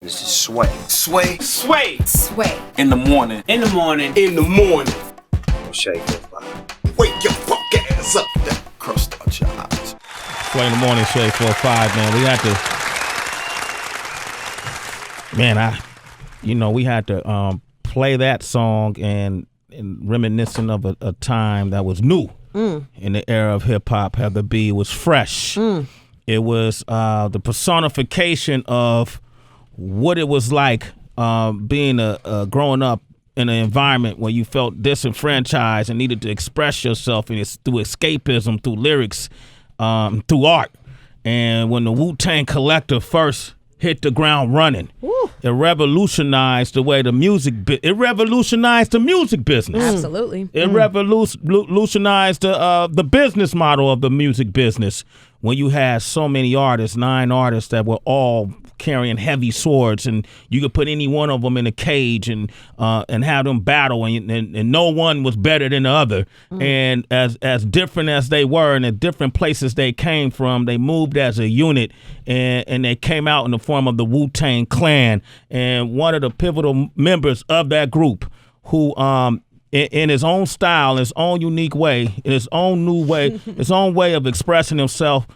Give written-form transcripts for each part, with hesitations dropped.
This is Sway. Sway. In the morning. In the morning. Shade 4-5. Wake your fuck ass up. Crust out your eyes. Sway in the morning, Shade 4-5, man. We had to, we had to play that song and reminiscent of a time that was new in the era of hip hop. Heather B was fresh. It was the personification of what it was like being a growing up in an environment where you felt disenfranchised and needed to express yourself, and it's through escapism, through lyrics, through art. And when the Wu-Tang Collective first hit the ground running, it revolutionized the way the music. It revolutionized the music business. Absolutely. It revolutionized the business model of the music business. When you had so many artists, 9 artists that were all carrying heavy swords, and you could put any one of them in a cage and have them battle, and no one was better than the other. And as different as they were and the different places they came from, they moved as a unit, and they came out in the form of the Wu-Tang Clan. And one of the pivotal members of that group, who in his own style, his own unique way, in his own new way, his own way of expressing himself,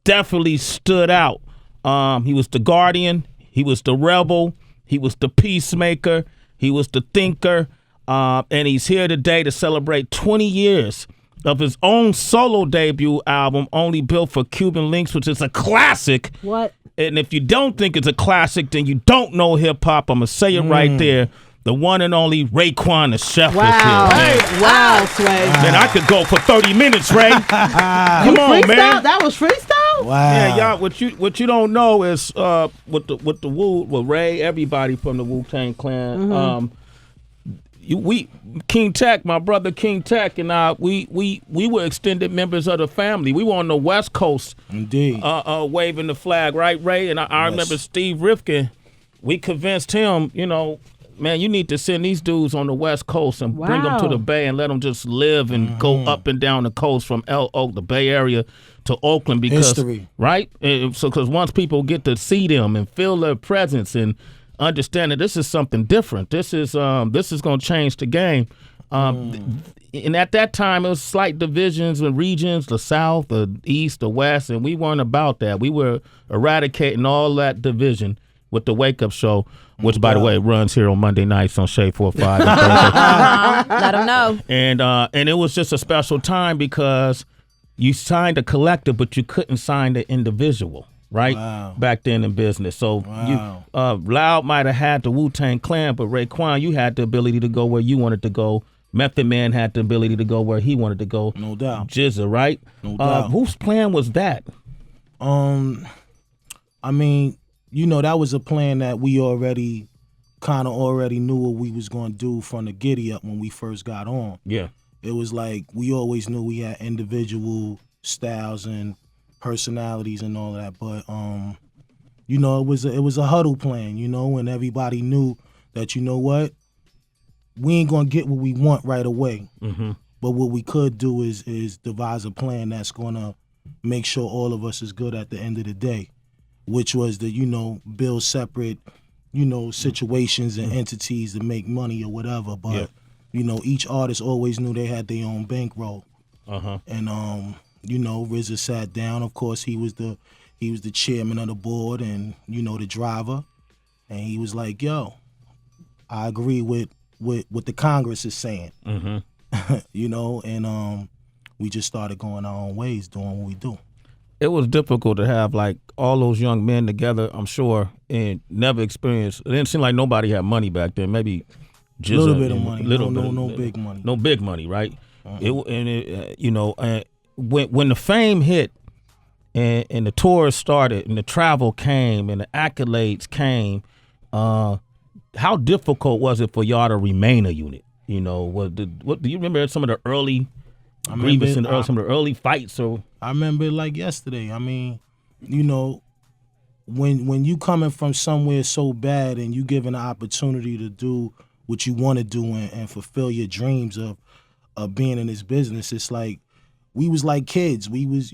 definitely stood out. He was the guardian, he was the rebel, he was the peacemaker, he was the thinker, and he's here today to celebrate 20 years of his own solo debut album, Only Built for Cuban Links, which is a classic. What? And if you don't think it's a classic, then you don't know hip-hop. I'm going to say it right there. The one and only Raekwon, the chef, is here. Man. Wow, Sway. Man, I could go for 30 minutes, Ray. Come on, man. That was freestyle? Wow. Yeah, y'all. What you don't know is with Ray, everybody from the Wu-Tang Clan. King Tech, my brother King Tech, and I, we were extended members of the family. We were on the West Coast, indeed, waving the flag, right, Ray? And I remember Steve Rifkin. We convinced him, man, you need to send these dudes on the West Coast and bring them to the Bay and let them just live and go up and down the coast from the Bay Area to Oakland, because history, right? So because once people get to see them and feel their presence and understand that this is something different, this is going to change the game. And at that time, it was slight divisions and regions: the South, the East, the West, and we weren't about that. We were eradicating all that division with the Wake Up Show, which, by the way, runs here on Monday nights on Shade 4-5. Let them know. And it was just a special time because you signed a collective, but you couldn't sign the individual, right? Wow. Back then in business. So Loud might have had the Wu-Tang Clan, but Raekwon, you had the ability to go where you wanted to go. Method Man had the ability to go where he wanted to go. No doubt. Jizza, right? No doubt. Whose plan was that? I mean, that was a plan that we already knew what we was going to do from the giddy up when we first got on. Yeah. It was like we always knew we had individual styles and personalities and all that, but it was a huddle plan, and everybody knew that, what, we ain't going to get what we want right away. But what we could do is devise a plan that's going to make sure all of us is good at the end of the day, which was to, build separate, situations and entities to make money or whatever. But, each artist always knew they had their own bankroll. And, RZA sat down. Of course, he was the chairman of the board and, the driver. And he was like, yo, I agree with what the Congress is saying. And we just started going our own ways, doing what we do. It was difficult to have like all those young men together, I'm sure, and never experienced. It didn't seem like nobody had money back then. Maybe just a little bit of money. No big money. No big money, right? When the fame hit and the tours started and the travel came and the accolades came, how difficult was it for y'all to remain a unit? What do you remember some of the early grievances and some of the early fights? Or I remember it like yesterday. I mean, when you coming from somewhere so bad and you given an opportunity to do what you want to do and fulfill your dreams of being in this business, it's like we was like kids. We was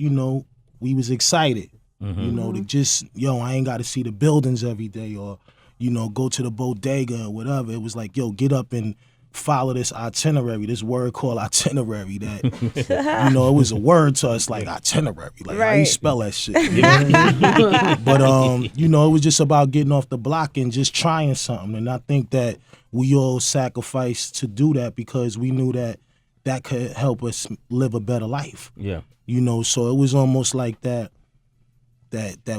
excited. To just, I ain't got to see the buildings every day, or go to the bodega or whatever. It was like, yo, get up and follow this itinerary, this word called itinerary that, it was a word to us like itinerary. Like, how you spell that shit? You know what I mean? But, it was just about getting off the block and just trying something. And I think that we all sacrificed to do that because we knew that could help us live a better life. Yeah. So it was almost like that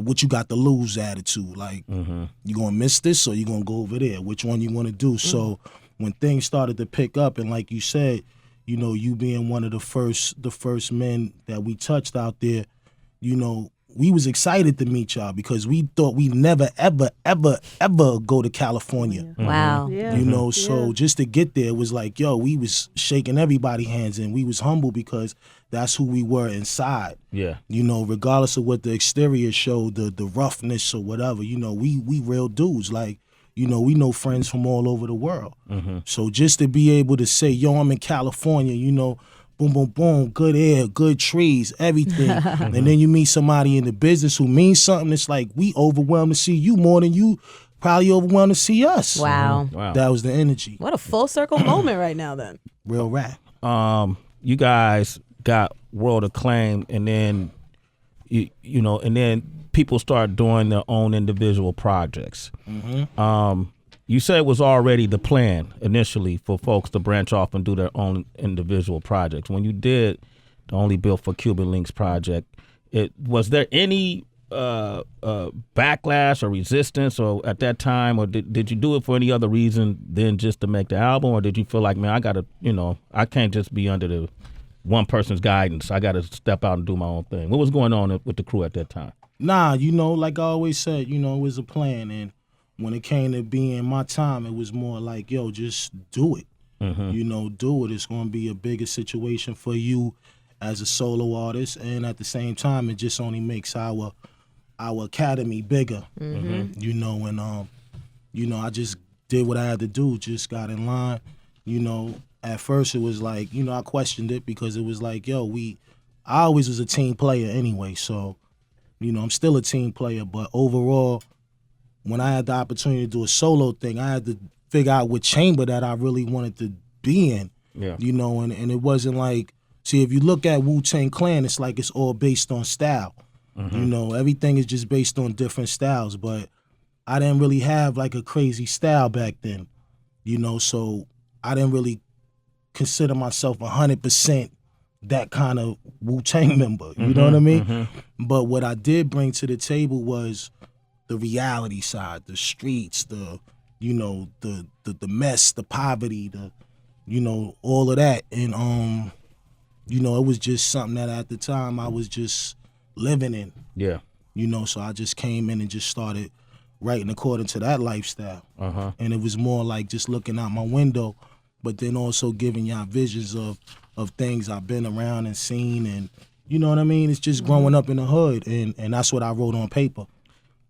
what you got to lose attitude. Like, you gonna miss this or you gonna go over there? Which one you want to do? So when things started to pick up, and like you said, you being one of the first men that we touched out there, we was excited to meet y'all because we thought we'd never, ever, ever, ever go to California. Wow. Yeah. So just to get there was like, yo, we was shaking everybody's hands and we was humble because that's who we were inside. Yeah. Regardless of what the exterior showed, the roughness or whatever, we real dudes. Like, we know friends from all over the world. So just to be able to say, yo, I'm in California, boom, boom, boom, good air, good trees, everything. And then you meet somebody in the business who means something. It's like, we overwhelmed to see you more than you probably overwhelmed to see us. Wow. Wow. That was the energy. What a full circle moment right now then. Real rap. You guys got world acclaim, and then and then people start doing their own individual projects. You said it was already the plan initially for folks to branch off and do their own individual projects. When you did the Only Built for Cuban Links project, was there any backlash or resistance or at that time, or did you do it for any other reason than just to make the album, or did you feel like, man, I gotta, I can't just be under the one person's guidance, I gotta step out and do my own thing? What was going on with the crew at that time? Nah, like I always said, it was a plan, and when it came to being my time, it was more like, yo, just do it. Do it. It's gonna be a bigger situation for you as a solo artist, and at the same time, it just only makes our academy bigger. And I just did what I had to do, just got in line. At first it was like, I questioned it because it was like, yo, I always was a team player anyway, so I'm still a team player, but overall, when I had the opportunity to do a solo thing, I had to figure out what chamber that I really wanted to be in. Yeah. And it wasn't like, see, if you look at Wu-Tang Clan, it's like it's all based on style. Everything is just based on different styles, but I didn't really have like a crazy style back then, so I didn't really consider myself 100% that kind of Wu-Tang member, you know what I mean? But what I did bring to the table was the reality side, the streets, the mess, the poverty, all of that. And it was just something that at the time I was just living in. Yeah. So I just came in and just started writing according to that lifestyle. And it was more like just looking out my window, but then also giving y'all visions of things I've been around and seen, and you know what I mean? It's just growing up in the hood, and that's what I wrote on paper.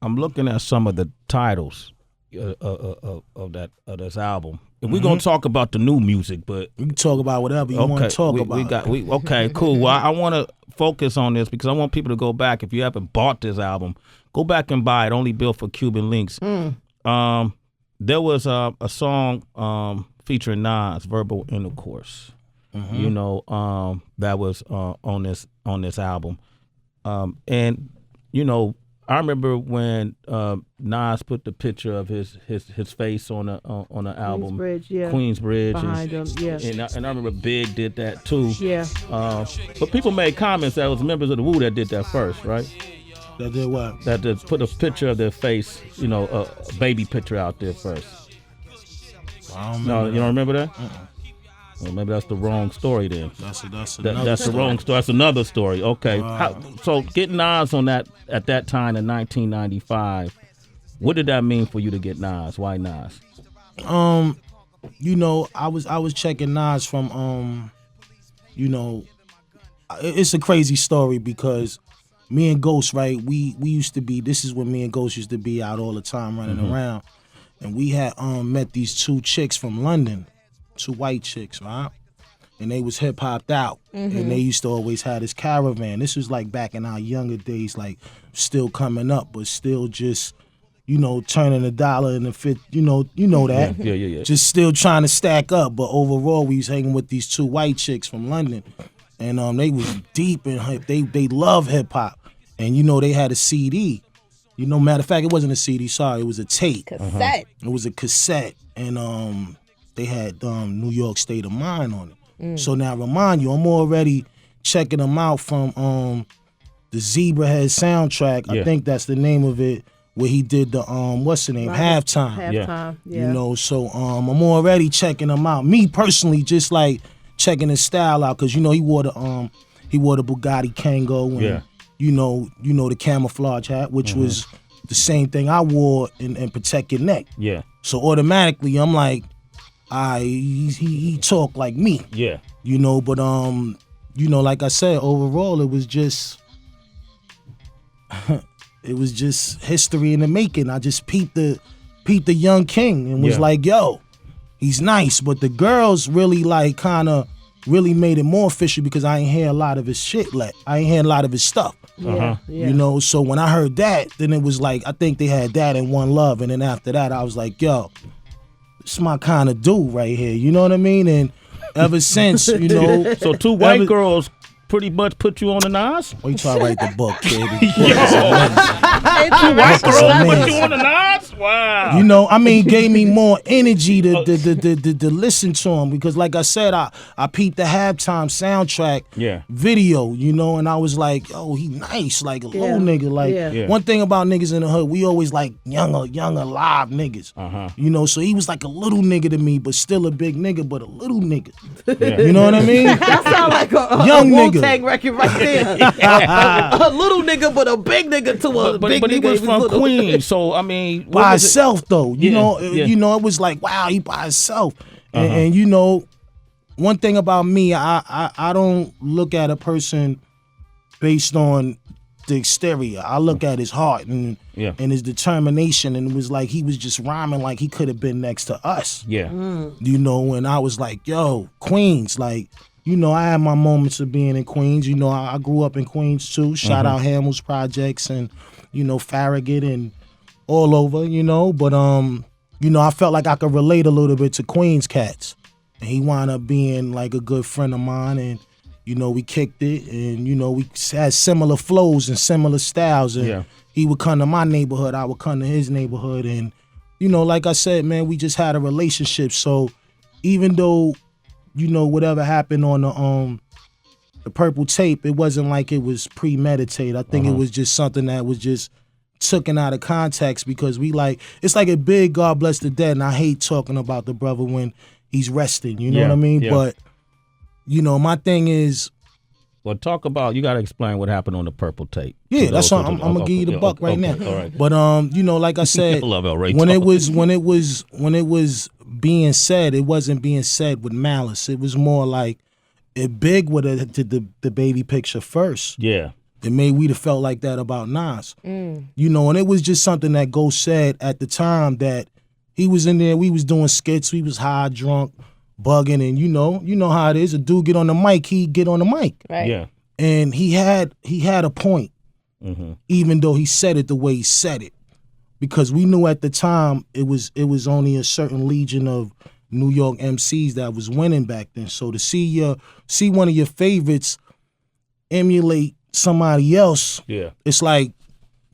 I'm looking at some of the titles of this album. And we're gonna talk about the new music, but we can talk about whatever you want to talk about. Okay, cool. Well, I want to focus on this because I want people to go back. If you haven't bought this album, go back and buy it. Only Built for Cuban Links. There was a song featuring Nas, Verbal Intercourse. That was on this album, and I remember when Nas put the picture of his face on the album, Queensbridge, behind him, and I remember Big did that too. Yeah. But people made comments that it was members of the Wu that did that first, right? That did what? That just put a picture of their face, a baby picture out there first. I don't No, remember you don't remember that? Well, maybe that's the wrong story then. That's the story. wrong story. That's another story. Okay. Wow. So getting Nas on that at that time in 1995, what did that mean for you to get Nas? Why Nas? I was checking Nas from it's a crazy story because me and Ghost, right? We used to be. This is when me and Ghost used to be out all the time running around, and we had met these two chicks from London. Two white chicks, right? And they was hip hopped out, and they used to always have this caravan. This was like back in our younger days, like still coming up, but still just, turning a dollar into 50, you know that. Yeah. Just still trying to stack up. But overall, we was hanging with these 2 white chicks from London. And they was deep in hip. They love hip hop. And they had a CD. Matter of fact, it wasn't a CD, sorry, it was a tape. Cassette. It was a cassette. And they had New York State of Mind on it. So now remind you, I'm already checking them out from the Zebrahead soundtrack. I think that's the name of it. Where he did the what's the name? Halftime. Halftime. Yeah. So I'm already checking him out. Me personally, just like checking his style out, cause he wore the Bugatti Kango and the camouflage hat, which was the same thing I wore and protect your neck. Yeah. So automatically I'm like, he talk like me. Yeah. But like I said, overall it was just it was just history in the making. I just peeped the young king and was like, yo, he's nice. But the girls really really made it more official because I ain't hear a lot of his shit. I ain't hear a lot of his stuff. Yeah. So when I heard that, then it was like, I think they had that in One Love. And then after that, I was like, yo, it's my kind of dude right here. You know what I mean? And ever since, So 2 white girls pretty much put you on the Nas? Oh, you try to write the book, kid. White girls put you on the Nas? Wow. Gave me more energy to listen to him because, like I said, I peeped the halftime soundtrack video, and I was like, oh, he nice, like a little nigga. Like one thing about niggas in the hood, we always like younger, live niggas. So he was like a little nigga to me, but still a big nigga, but a little nigga. You know what I mean? That sound like a young nigga. Wu-Tang record right there. A little nigga, but a big nigga to a big nigga. But he was from Queens, so I mean, by himself though. It was like, wow, he by himself. And one thing about me, I don't look at a person based on the exterior. I look at his heart and his determination, and it was like he was just rhyming like he could have been next to us. And I was like, yo, Queens, like, I had my moments of being in Queens. I grew up in Queens too. Shout out Hamels Projects and, Farragut and all over, But, I felt like I could relate a little bit to Queens cats. And he wound up being like a good friend of mine. And, we kicked it and, we had similar flows and similar styles. And he would come to my neighborhood. I would come to his neighborhood. And, like I said, man, we just had a relationship. So even though, whatever happened on the purple tape, it wasn't like it was premeditated. I think it was just something that was just taken out of context because it's like a big God bless the dead, and I hate talking about the brother when he's resting, you know what I mean? Yeah. But, my thing is... Well, talk about, you got to explain what happened on the purple tape. Yeah, that's what I'm going to give you the buck right now. All right. But, like I said, love L-Ray when it was being said, it wasn't being said with malice. It was more like it big would have did the baby picture first. Yeah. It made we'd have felt like that about Nas. And it was just something that Ghost said at the time that he was in there, we was doing skits, we was high, drunk, bugging, and you know how it is. A dude get on the mic, he get on the mic. Right. Yeah. And he had a point, even though he said it the way he said it. Because we knew at the time it was only a certain legion of New York MCs that was winning back then. So to see one of your favorites emulate somebody else, it's like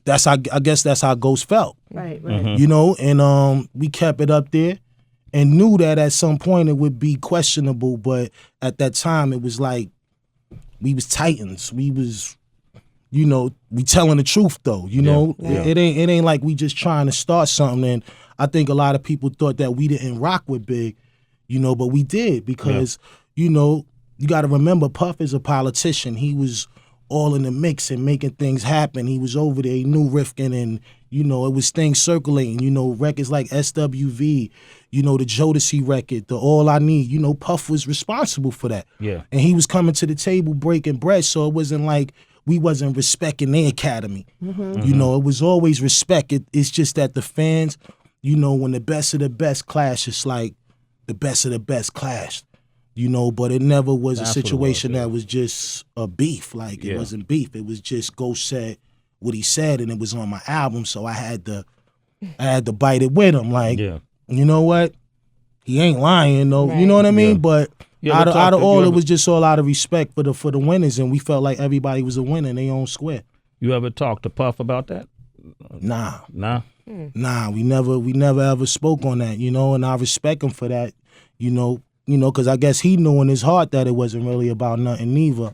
I guess that's how Ghost felt. Right. And we kept it up there and knew that at some point it would be questionable, but at that time it was like we was titans. We was we telling the truth though, It ain't like we just trying to start something. And I think a lot of people thought that we didn't rock with Big, but we did because, you got to remember Puff is a politician. He was all in the mix and making things happen. He was over there, he knew Rifkin and, it was things circulating, records like SWV, the Jodeci record, the All I Need, Puff was responsible for that. Yeah. And he was coming to the table breaking bread, so it wasn't like we wasn't respecting their academy. It was always respect. It's just that the fans, when the best of the best clash, it's like the best of the best clashed. But it never was a situation that was just a beef. Like, it wasn't beef. It was just Ghost said what he said, and it was on my album, so I had to I had to bite it with him. Like, Yeah. you know what? He ain't lying, though. Right. You know what I mean? Yeah. But You out ever of talk to- all, you it ever- was just all out of respect for the winners, and we felt like everybody was a winner in their own square. You ever talk to Puff about that? Nah. Nah. Nah, we never ever spoke on that, you know, and I respect him for that, you know, because I guess he knew in his heart that it wasn't really about nothing neither.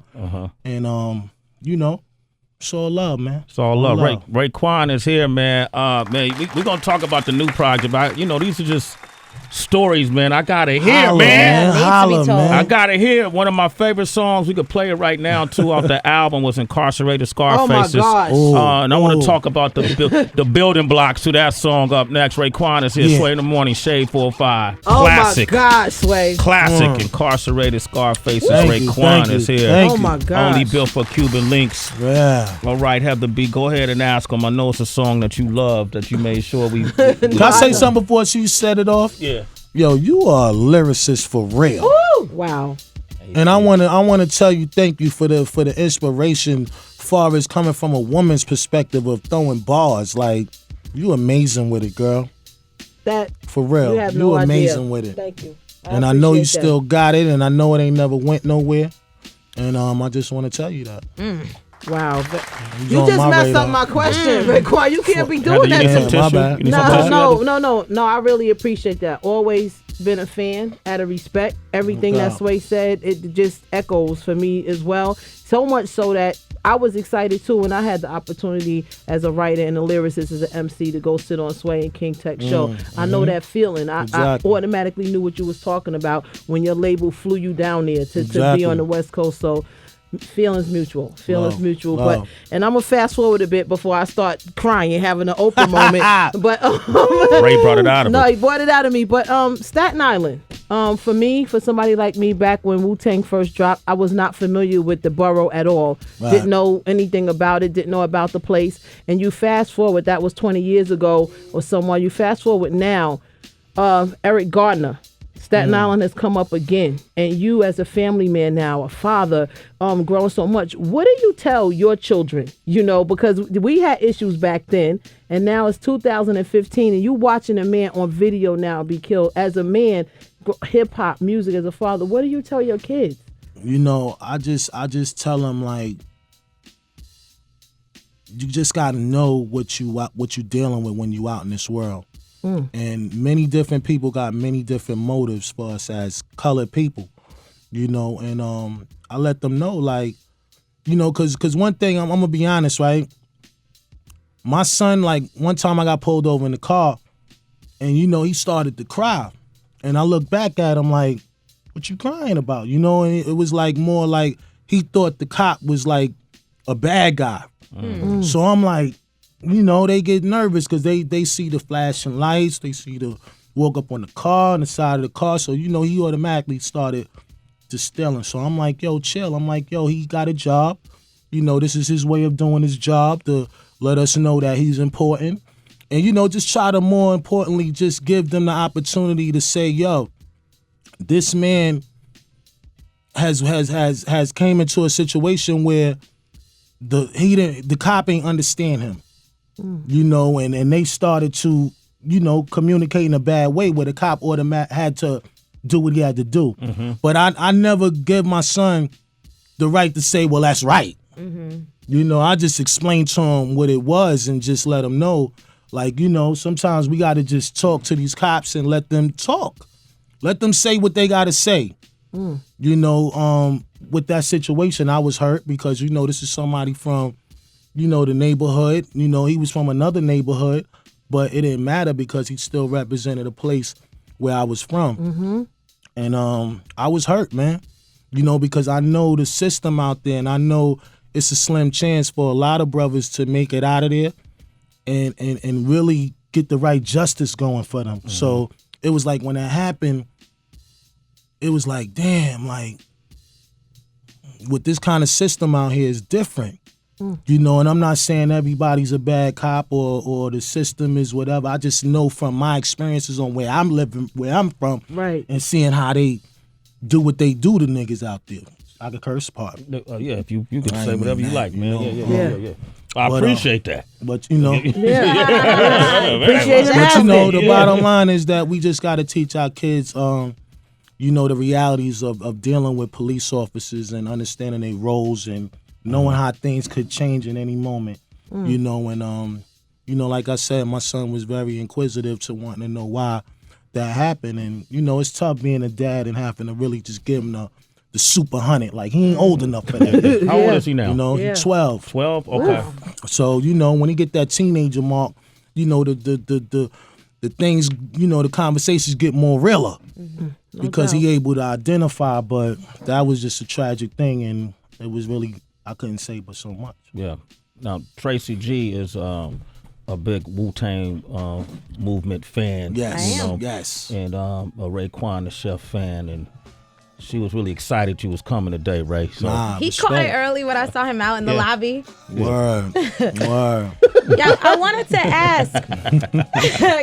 And you know, it's all love, man. It's all love. Raekwon is here, man. Man, we're gonna talk about the new project. But, you know, these are just stories, man. I gotta hear, Holla, man. Holla, told. man. I gotta hear one of my favorite songs. We could play it right now too. Off the album was "Incarcerated Scarfaces." Oh my gosh. And I want Ooh. to talk about the building blocks to that song up next. Raekwon is here. Yeah. Sway in the Morning, Shade 405. Oh Classic. my God, Sway. Classic. Incarcerated Scarfaces. Thank you, Raekwon thank you, is here. thank Oh you. my God. Only built for Cuban links. Yeah. All right, have the beat. Go ahead and ask him. I know it's a song that you love that you made sure we. Can I say something before she set it off? Yeah. Yo, you are a lyricist for real. Woo! Wow. And I wanna tell you thank you for the inspiration far as coming from a woman's perspective of throwing bars. Like, you amazing with it, girl. That For real. you have no amazing idea. with it. Thank you. And I know you appreciate that. still got it, and I know it ain't never went nowhere. And I just want to tell you that. Wow. You You on just my messed radar. up my question, Raekwon. You can't be Heather, doing you that need to some me. Yeah, my tissue? bad. You need some tissue, Heather? No. I really appreciate that. Always been a fan, out of respect. Everything that doubt. Sway said, it just echoes for me as well. So much so that I was excited too when I had the opportunity as a writer and a lyricist as an MC to go sit on Sway and King Tech show. I know that feeling. I Exactly. automatically knew what you was talking about when your label flew you down there to be Exactly. on the West Coast. So feelings mutual. Love. But and I'm gonna fast forward a bit before I start crying, having an open moment. But Ray brought it out of no, her. he brought it out of me. But Staten Island, for me, for somebody like me, back when Wu-Tang first dropped, I was not familiar with the borough at all. Right. Didn't know anything about it. Didn't know about the place. And you fast forward, that was 20 years ago or somewhere. You fast forward now, Eric Gardner. Staten Island has come up again, and you as a family man now, a father, grown so much. What do you tell your children? You know, because we had issues back then, and now it's 2015, and you watching a man on video now be killed. As a man, hip hop music, as a father, what do you tell your kids? You know, I just tell them, like, you just gotta know what you dealing with when you out in this world. And many different people got many different motives for us as colored people, you know. And I let them know, like, you know, cause one thing I'm gonna be honest, right? My son, like, one time I got pulled over in the car, and you know he started to cry, and I looked back at him like, "What you crying about?" You know, and it was like more like he thought the cop was like a bad guy. So I'm like, you know, they get nervous because they see the flashing lights, they see the walk up on the car, on the side of the car. So, you know, he automatically started distilling. So I'm like, yo, chill. I'm like, yo, he got a job. You know, this is his way of doing his job to let us know that he's important. And, you know, just try to, more importantly, just give them the opportunity to say, yo, this man has came into a situation where the cop ain't understand him. You know, and they started to, you know, communicate in a bad way where the cop had to do what he had to do. But I never give my son the right to say, well, that's right. You know, I just explained to him what it was and just let him know, like, you know, sometimes we got to just talk to these cops and let them talk. Let them say what they got to say. You know, with that situation, I was hurt because, you know, this is somebody from, you know, the neighborhood. You know, he was from another neighborhood, but it didn't matter because he still represented a place where I was from. And I was hurt, man. You know, because I know the system out there, and I know it's a slim chance for a lot of brothers to make it out of there and really get the right justice going for them. So it was like when that happened, it was like, damn, like, with this kind of system out here is different. You know, and I'm not saying everybody's a bad cop or the system is whatever. I just know from my experiences on where I'm living, where I'm from, Right. and seeing how they do what they do to niggas out there. I could curse part. Yeah, if you can I say ain't whatever mean you that, like, you man. know. Yeah. I appreciate that. But you know, Appreciate you but you know, asking. the bottom line is that we just got to teach our kids, you know, the realities of dealing with police officers and understanding their roles and knowing how things could change in any moment. You know, and you know, like I said, my son was very inquisitive to wanting to know why that happened, and you know, it's tough being a dad and having to really just give him the super 100. Like, he ain't old enough for that. How old is he now? You know, he's 12. 12? Okay. So, you know, when he get that teenager mark, you know, the things, you know, the conversations get more realer because he able to identify, but that was just a tragic thing, and it was really, I couldn't say but so much. Yeah. Now, Tracy G is a big Wu-Tang movement fan. Yes. You know, Yes. and a Raekwon the Chef fan, and she was really excited you was coming today, Ray. So He caught it early when I saw him out in the lobby. Word. Word. Yeah, I wanted to ask,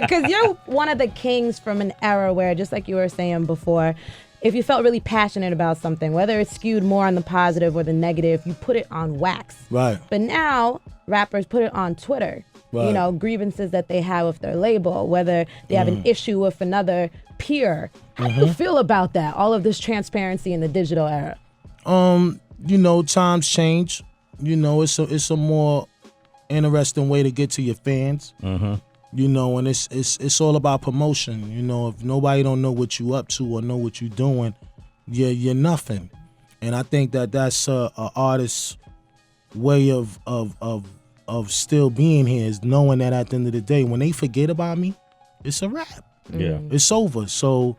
because you're one of the kings from an era where, just like you were saying before, if you felt really passionate about something, whether it's skewed more on the positive or the negative, you put it on wax. Right. But now rappers put it on Twitter. Right. You know, grievances that they have with their label, whether they have an issue with another peer. How do you feel about that? All of this transparency in the digital era. You know, times change. You know, it's a more interesting way to get to your fans. You know, and it's all about promotion. You know, if nobody don't know what you up to or know what you're doing, you're nothing. And I think that's a artist's way of still being here, is knowing that at the end of the day, when they forget about me, it's a wrap. yeah. It's over. So,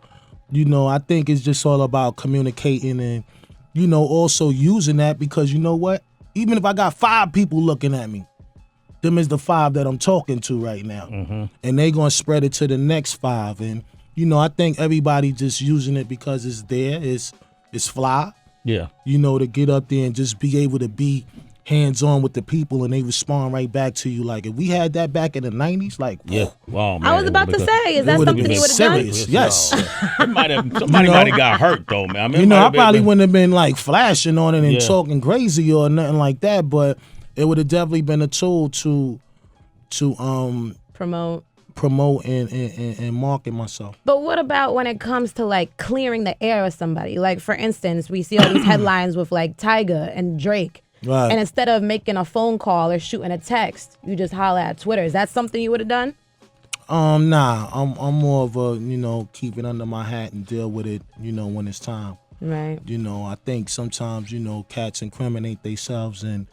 you know, I think it's just all about communicating and, you know, also using that, because you know what? Even if I got 5 people looking at me, them is the 5 that I'm talking to right now. And they gonna spread it to the next 5. And, you know, I think everybody just using it because it's there. It's fly. Yeah. You know, to get up there and just be able to be hands-on with the people, and they respond right back to you. Like, if we had that back in the 90s, like, Yeah. Wow, man. I was about to say, is that would've something been you would have done? serious. Yes. Somebody might have got hurt, though, man. I mean, You it know, might I have been- probably wouldn't have been like flashing on it and Yeah. talking crazy or nothing like that, but it would have definitely been a tool to Promote. and market myself. But what about when it comes to like clearing the air of somebody? Like, for instance, we see all these headlines with like Tyga and Drake. Right. And instead of making a phone call or shooting a text, you just holler at Twitter. Is that something you would have done? Nah, I'm more of a, you know, keep it under my hat and deal with it, you know, when it's time. Right. You know, I think sometimes, you know, cats incriminate themselves and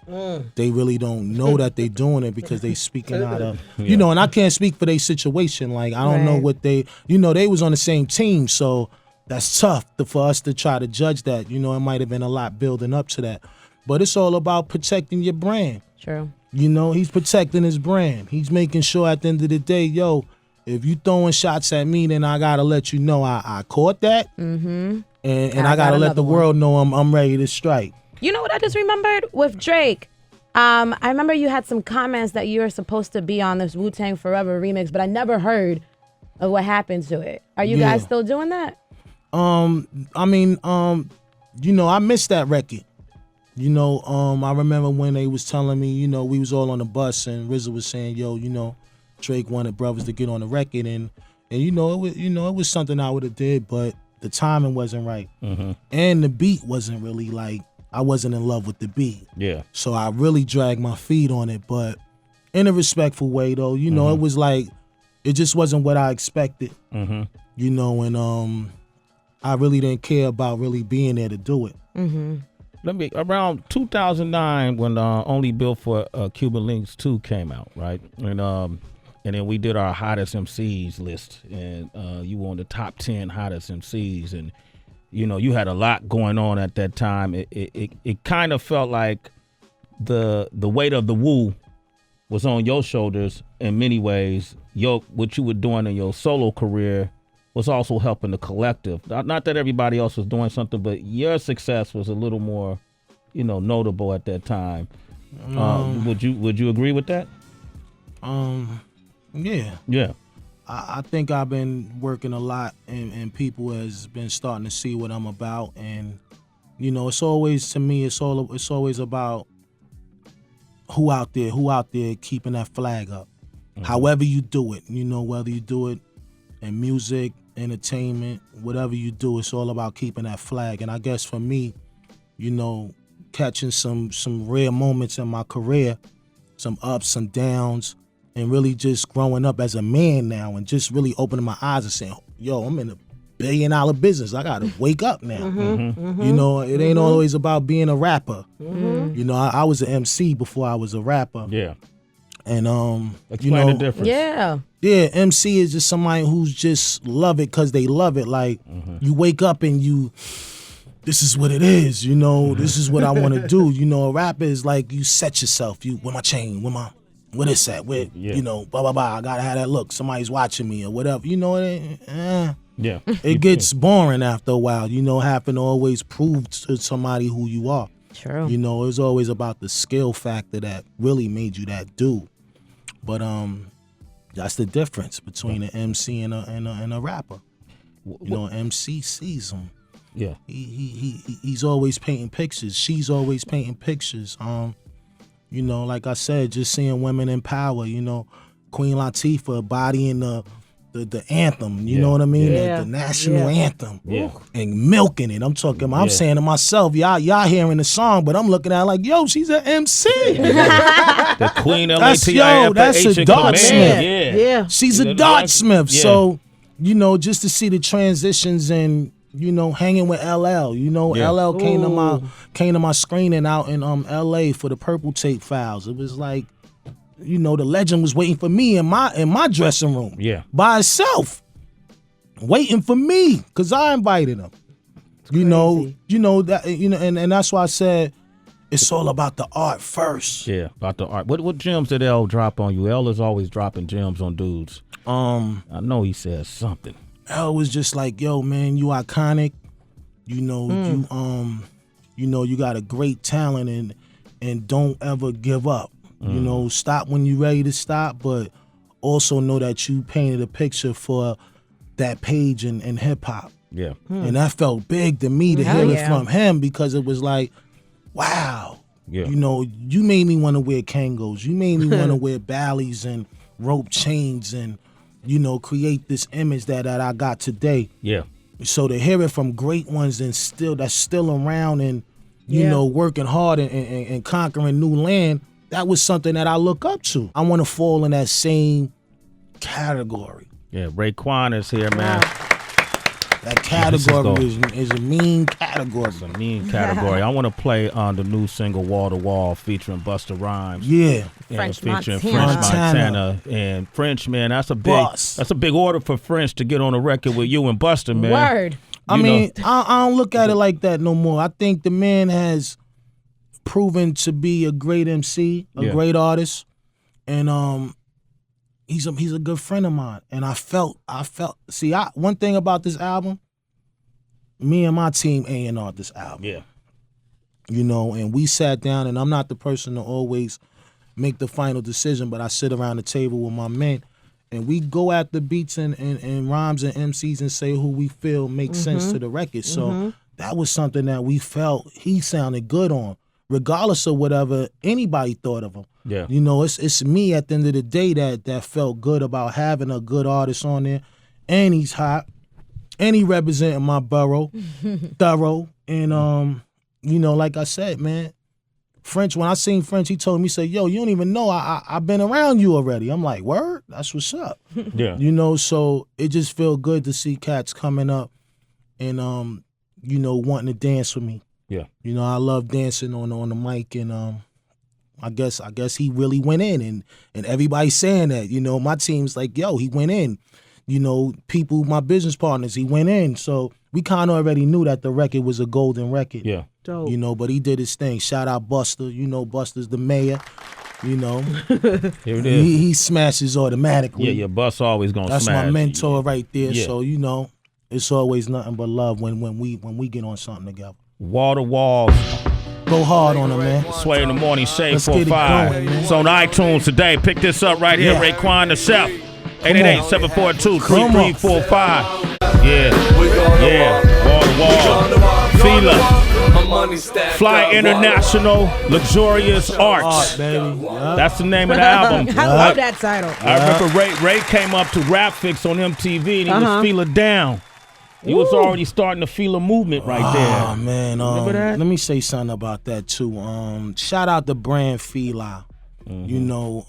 they really don't know that they doing it because they speaking out of, you know, and I can't speak for their situation. Like, I don't know Right. what they, you know, they was on the same team, so that's tough for us to try to judge that. You know, it might have been a lot building up to that. But it's all about protecting your brand. True. You know, he's protecting his brand. He's making sure at the end of the day, yo, if you throwing shots at me, then I gotta let you know I caught that. And I got gotta let another the world know I'm ready to strike. You know what I just remembered with Drake? I remember you had some comments that you were supposed to be on this Wu-Tang Forever remix, but I never heard of what happened to it. Are you guys still doing that? I mean, you know, I missed that record. You know, I remember when they was telling me, you know, we was all on the bus and RZA was saying, yo, you know, Drake wanted brothers to get on the record, and you know, it was something I would have did, but the timing wasn't right, and the beat wasn't really like, I wasn't in love with the beat. Yeah. So I really dragged my feet on it, but in a respectful way though. You know, it was like, it just wasn't what I expected. You know, and I really didn't care about really being there to do it. Around 2009 when Only Built for Cuban Links 2 came out, right? And then we did our hottest MCs list, and you were on the top 10 hottest MCs, and you know, you had a lot going on at that time. It kind of felt like the weight of the Wu was on your shoulders in many ways. What you were doing in your solo career was also helping the collective. Not that everybody else was doing something, but your success was a little more, you know, notable at that time. Would you agree with that? Yeah. Yeah. I think I've been working a lot, and people has been starting to see what I'm about, and you know, it's always, to me, it's always about who out there keeping that flag up. However you do it, you know, whether you do it in music, entertainment, whatever you do, it's all about keeping that flag. And I guess for me, you know, catching some rare moments in my career, some ups, some downs, and really just growing up as a man now and just really opening my eyes and saying, yo, I'm in a $1 billion business. I gotta wake up now. You know, it ain't always about being a rapper. You know, I was an MC before I was a rapper. Yeah. And explain the difference. Yeah. Yeah, MC is just somebody who's just love it because they love it. Like you wake up and this is what it is, you know, this is what I want to do. You know, a rapper is like you set yourself, where my chain, where this at, where, you know, blah, blah, blah, I gotta have that look, somebody's watching me or whatever, you know, it gets boring after a while, you know, having to always prove to somebody who you are. True. You know, it's always about the skill factor that really made you that dude. But that's the difference between an MC and a rapper. You know, MC sees him. Yeah. He's always painting pictures. She's always painting pictures. You know, like I said, just seeing women in power, you know, Queen Latifah bodying the anthem, you know what I mean? The national anthem. Yeah. And milking it. I'm saying to myself, y'all hearing the song, but I'm looking at it like, yo, she's an MC. The Queen that's a darksmith. Yeah. She's a darksmith. Yeah. So, you know, just to see the transitions and, you know, hanging with LL. You know, LL came to my screening out in LA for the Purple Tape Files. It was like, you know, the legend was waiting for me in my dressing room. Yeah. By itself. Waiting for me, because I invited him. You know that, you know, and that's why I said it's all about the art first. Yeah, about the art. What gems did L drop on you? L is always dropping gems on dudes. I know he says something. L was just like, yo, man, you iconic. You know, you know, you got a great talent and don't ever give up. You know, stop when you're ready to stop, but also know that you painted a picture for that page in hip hop. Yeah. And that felt big to me to hear it from him, because it was like, wow. Yeah. You know, you made me want to wear Kangos. You made me want to wear Bally's and rope chains and, you know, create this image that I got today. Yeah. So to hear it from great ones and that's still around and, you know, working hard and conquering new land, that was something that I look up to. I want to fall in that same category. Yeah, Raekwon is here, man. That category is a mean category. It's a mean category. I want to play on the new single Wall to Wall featuring Busta Rhymes. Yeah. Featuring French Montana. And French, man, that's a big order for French to get on a record with you and Busta, man. Word. I mean, I don't look at it like that no more. I think the man has proven to be a great MC, a great artist, and he's a good friend of mine. And I felt. See, one thing about this album, me and my team A&R'd this album. Yeah. You know, and we sat down, and I'm not the person to always make the final decision, but I sit around the table with my men, and we go at the beats and rhymes and MCs and say who we feel makes sense to the record. So that was something that we felt he sounded good on, regardless of whatever anybody thought of him. Yeah. You know, it's me at the end of the day that felt good about having a good artist on there. And he's hot. And he representing my borough, thorough. And, you know, like I said, man, French, when I seen French, he told me, he said, yo, you don't even know I've been around you already. I'm like, word? That's what's up. Yeah. You know, so it just felt good to see cats coming up and, you know, wanting to dance with me. Yeah. You know, I love dancing on the mic, and I guess he really went in, and everybody's saying that. You know, my team's like, yo, he went in. You know, people, my business partners, he went in. So we kind of already knew that the record was a golden record. Yeah. Dope. You know, but he did his thing. Shout out Busta. You know, Busta's the mayor. You know, here it is. He smashes automatically. Yeah, Bus always gonna That's smash. That's my mentor right there. Yeah. So you know, it's always nothing but love when we get on something together. Wall to Wall. Go hard on him, man. Sway in the Morning, Shade Let's get it 45. going, man. It's on iTunes today. Pick this up right here. Yeah. Raekwon the Chef. 888-742-3345. Yeah. Wall to Wall. F.I.L.A. money stacked F.I.L.A. up. International Luxurious Arts. baby. Yeah. That's the name of the album. I love that title. I remember Ray came up to Rap Fix on MTV and he was feeling down. He was already starting to feel a movement right there. Oh man, Remember that? let me say something about that too. Shout out the brand F.I.L.A. You know,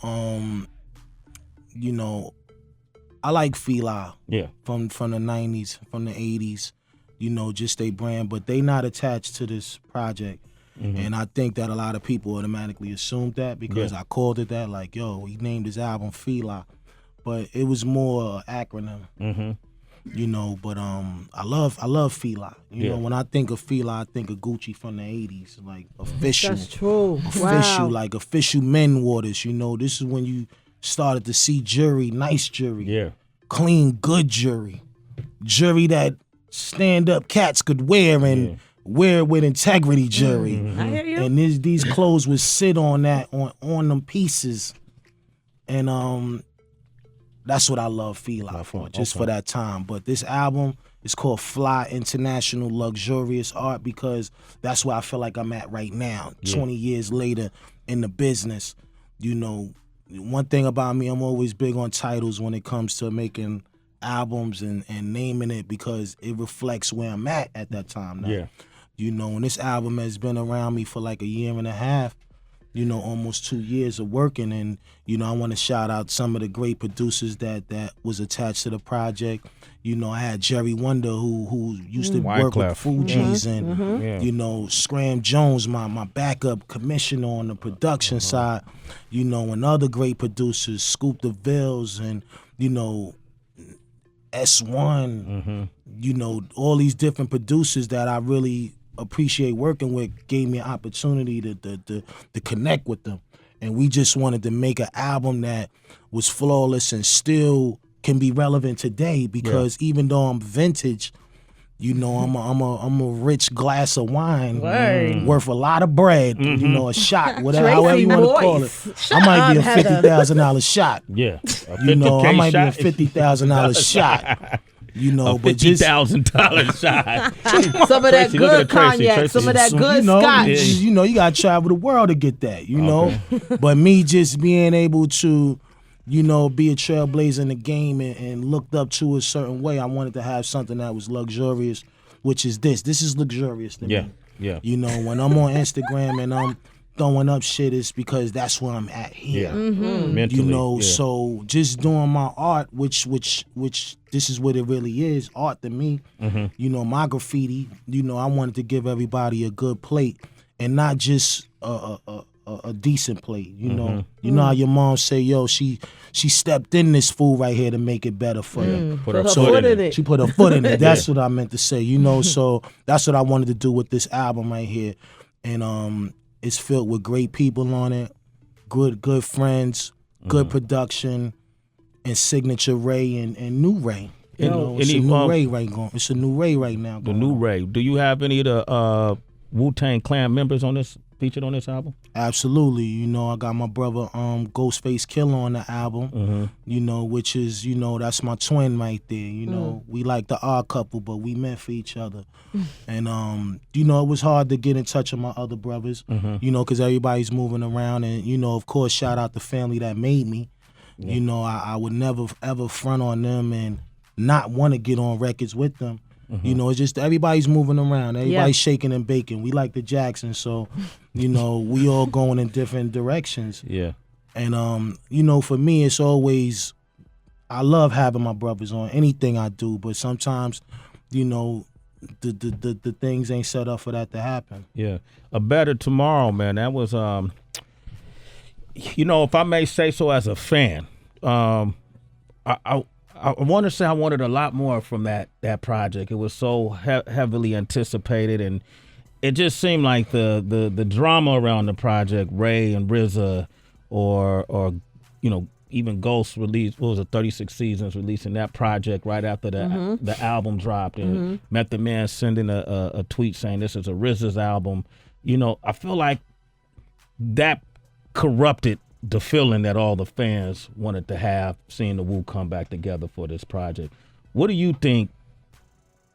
I like F.I.L.A. Yeah. From the 90s, from the 80s. You know, just they brand, but they not attached to this project. And I think that a lot of people automatically assumed that because I called it that, like, yo, he named his album F.I.L.A. But it was more acronym. You know, but I love F.I.L.A. You know, when I think of F.I.L.A, I think of Gucci from the 80s, like official. That's true. Official, like official men waters. You know, this is when you started to see jury, nice jury, clean, good jury that stand-up cats could wear and wear with integrity jury. I hear you. And these clothes would sit on that on them pieces, and that's what I love F.I.L.A. for, just for that time. But this album is called F.I.L.A. International Luxurious Art because that's where I feel like I'm at right now, 20 years later in the business. You know, one thing about me, I'm always big on titles when it comes to making albums and naming it because it reflects where I'm at that time now. You know, and this album has been around me for like a year and a half, you know, almost 2 years of working. And, you know, I want to shout out some of the great producers that was attached to the project. You know, I had Jerry Wonder who used to work with Fugees and, you know, Scram Jones, my backup commissioner on the production side, you know, and other great producers, Scoop DeVille's and, you know, S1, you know, all these different producers that I really appreciate working with gave me an opportunity to connect with them. And we just wanted to make an album that was flawless and still can be relevant today because even though I'm vintage, you know, I'm a rich glass of wine worth a lot of bread, you know, a shot, whatever, however you want to call it. I might be a $50,000 shot. Yeah. You know, I might shot? be a $50,000 shot. You know, a but just $50,000 shot. Some of that Tracy, look good at Tracy. cognac, Tracy. some of that So, good you know, scotch. you know, you gotta travel the world to get that, you know. But me just being able to, you know, be a trailblazer in the game and looked up to a certain way, I wanted to have something that was luxurious, which is this. This is luxurious to me. Yeah. You know, when I'm on Instagram and I'm throwing up shit, it's because that's where I'm at here. Mentally, You know, so just doing my art, which this is what it really is, art to me. You know, my graffiti, you know, I wanted to give everybody a good plate and not just a decent plate, you know. You know how your mom say, yo, she stepped in this food right here to make it better for you. Put her her foot in it. She put her foot in it. That's what I meant to say, you know. So that's what I wanted to do with this album right here. And it's filled with great people on it, good friends, good production, and signature Ray and new Ray. You know, it's a new Ray right going. It's a new Ray right now. The new Ray. Do you have any of the Wu-Tang Clan members on this featured on this album? Absolutely. You know, I got my brother Ghostface Killer on the album. You know, which is, you know, that's my twin right there. You know, we like the odd couple, but we meant for each other. And you know, it was hard to get in touch with my other brothers. You know, because everybody's moving around, and you know, of course, shout out the family that made me. You know, I would never ever front on them and not want to get on records with them. You know, it's just everybody's moving around. Everybody's shaking and baking. We like the Jacksons, so, you know, we all going in different directions. Yeah. And, you know, for me, it's always, I love having my brothers on anything I do, but sometimes, you know, the things ain't set up for that to happen. Yeah. A Better Tomorrow, man. That was, you know, if I may say so as a fan, I want to say I wanted a lot more from that project. It was so heavily anticipated, and it just seemed like the drama around the project, Ray and RZA, or you know, even Ghost released, what was it, 36 Seasons, releasing that project right after the album dropped, and Method Man sending a tweet saying this is a RZA's album. You know, I feel like that corrupted the feeling that all the fans wanted to have seeing the Wu come back together for this project. What do you think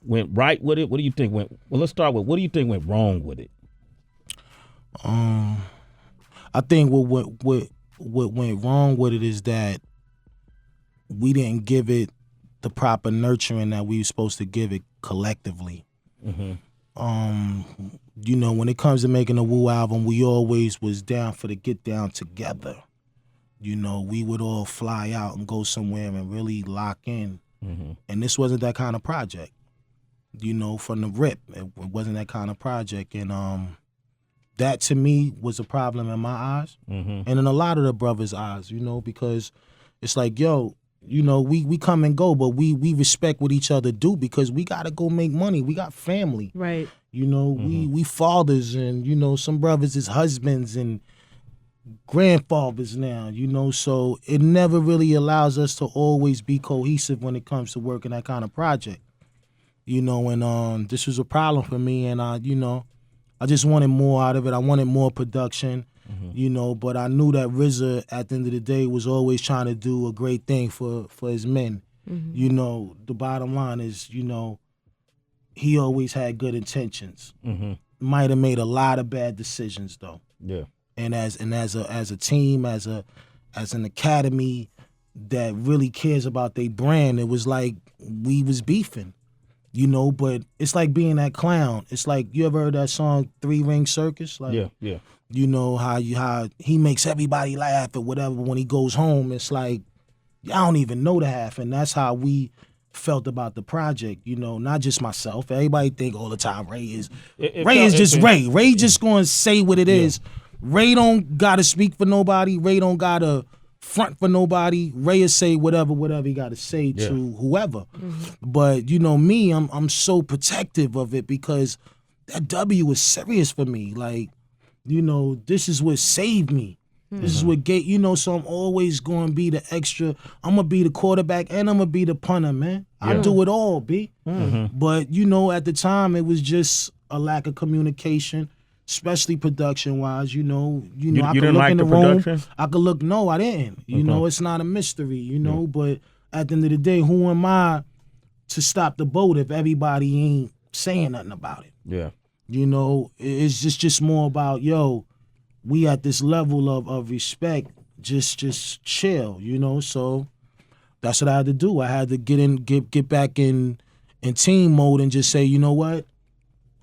went right with it? What do you think went, well, let's start with, what do you think went wrong with it? I think what went wrong with it is that we didn't give it the proper nurturing that we were supposed to give it collectively. You know, when it comes to making a Wu album, we always was down for the get down together. You know, we would all fly out and go somewhere and really lock in. And this wasn't that kind of project. You know, from the rip, it wasn't that kind of project. And that to me was a problem in my eyes, and in a lot of the brothers' eyes. You know, because it's like, yo, you know, we come and go, but we respect what each other do because we gotta go make money. We got family, Right. you know. We fathers, and you know, some brothers is husbands and grandfathers now, you know. So it never really allows us to always be cohesive when it comes to working that kind of project, you know. And this was a problem for me, and I just wanted more out of it. I wanted more production. You know, but I knew that RZA at the end of the day was always trying to do a great thing for his men. You know, the bottom line is, you know, he always had good intentions. Might have made a lot of bad decisions though. Yeah. And as a team, as an academy that really cares about their brand, it was like we was beefing. You know, but it's like being that clown. It's like, you ever heard that song 3 Ring Circus? Like, Yeah. you know how he makes everybody laugh or whatever. When he goes home, it's like, I don't even know the half. And that's how we felt about the project. You know, not just myself. Everybody think all the time Ray is just Ray. Ray just gonna say what it is. Ray don't gotta speak for nobody. Ray don't gotta front for nobody. Ray will say whatever he gotta say to whoever. But you know me, I'm so protective of it because that W is serious for me. Like, you know, this is what saved me. This is what you know, so I'm always going to be the extra. I'm going to be the quarterback and I'm going to be the punter, man. I do it all, B. But, you know, at the time, it was just a lack of communication, especially production-wise. You know, I could didn't look like in the the room. production? I could look, no, I didn't. You know, it's not a mystery, you know. But at the end of the day, who am I to stop the boat if everybody ain't saying nothing about it? Yeah. You know, it's just more about, yo, we at this level of respect, just chill, you know. So that's what I had to do. I had to get back in team mode and just say, you know what?